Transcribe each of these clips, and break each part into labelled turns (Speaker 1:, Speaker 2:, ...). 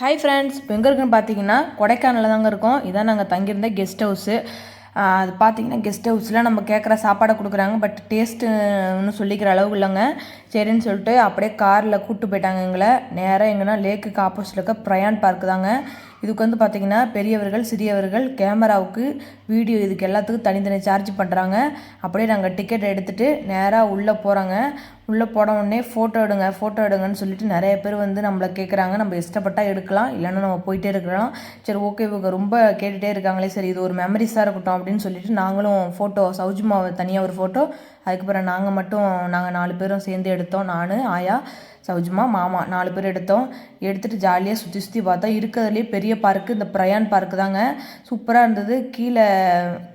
Speaker 1: Hi friends, இப்போ எங்கே இருக்குன்னு பார்த்தீங்கன்னா கொடைக்கானலில் தாங்க இருக்கோம். இதான் நாங்கள் தங்கியிருந்த கெஸ்ட் ஹவுஸு. அது பார்த்தீங்கன்னா கெஸ்ட் ஹவுஸில் நம்ம கேட்குற சாப்பாடை கொடுக்குறாங்க. பட் டேஸ்ட்டுன்னு சொல்லிக்கிற அளவு இல்லைங்க. சரின்னு சொல்லிட்டு அப்படியே காரில் கூப்பிட்டு போயிட்டாங்க எங்களை. நேராக எங்கன்னா லேக்குக்கு ஆப்போசிட்டில் இருக்க பிரயான் பார்க் தாங்க. இதுக்கு வந்து பார்த்திங்கன்னா பெரியவர்கள் சிறியவர்கள் கேமராவுக்கு வீடியோ இதுக்கு எல்லாத்துக்கும் தனித்தனி சார்ஜ் பண்ணுறாங்க. அப்படியே நாங்கள் டிக்கெட் எடுத்துகிட்டு நேராக உள்ளே போகிறோங்க. உள்ளே போன உடனே ஃபோட்டோ எடுங்கன்னு சொல்லிட்டு நிறைய பேர் வந்து நம்மளை கேட்குறாங்க. நம்ம இஷ்டப்பட்டால் எடுக்கலாம், இல்லைன்னா நம்ம போயிட்டே இருக்கலாம். சரி ஓகே, இவங்க ரொம்ப கேட்டுகிட்டே இருக்காங்களே, சரி இது ஒரு மெமரிஸாக இருக்கட்டும் அப்படின்னு சொல்லிட்டு நாங்களும் ஃபோட்டோ சௌஜ்மாவை தனியாக ஒரு ஃபோட்டோ, அதுக்கப்புறம் நாங்கள் 4 பேரும் சேர்ந்து எடுத்தோம். நான், ஆயா, சௌஜ்மா, மாமா 4 பேர் எடுத்துகிட்டு ஜாலியாக சுற்றி பார்த்தோம். இருக்கிறதுலே பெரிய பார்க்கு இந்த பிரயான் பார்க்கு தாங்க. சூப்பராக இருந்தது.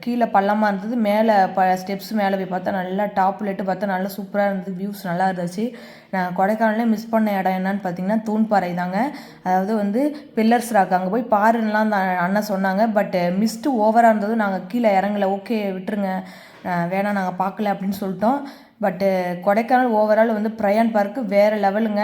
Speaker 1: கீழே பள்ளமாக இருந்தது. மேலே ஸ்டெப்ஸ் மேலே போய் பார்த்தா நல்லா டாப்லெட்டு பார்த்தா நல்லா சூப்பராக இருந்தது. வியூஸ் நல்லா இருந்துச்சு. நான் கொடைக்கானலே மிஸ் பண்ண இடம் என்னன்னு பார்த்தீங்கன்னா தூண்பாறை தாங்க. அதாவது வந்து பில்லர்ஸ் ராக், அங்கே போய் பாருன்னெலாம் அந்த அண்ணன் சொன்னாங்க. பட் மிஸ்ட்டு ஓவராக இருந்தது. நாங்கள் கீழே இறங்கலை. ஓகே விட்டுருங்க, வேணாம் நாங்கள் பார்க்கல அப்படின்னு சொல்லிட்டோம். பட்டு கொடைக்கானல் ஓவரால் வந்து பிரயான் பார்க்கு வேறு லெவலுங்க.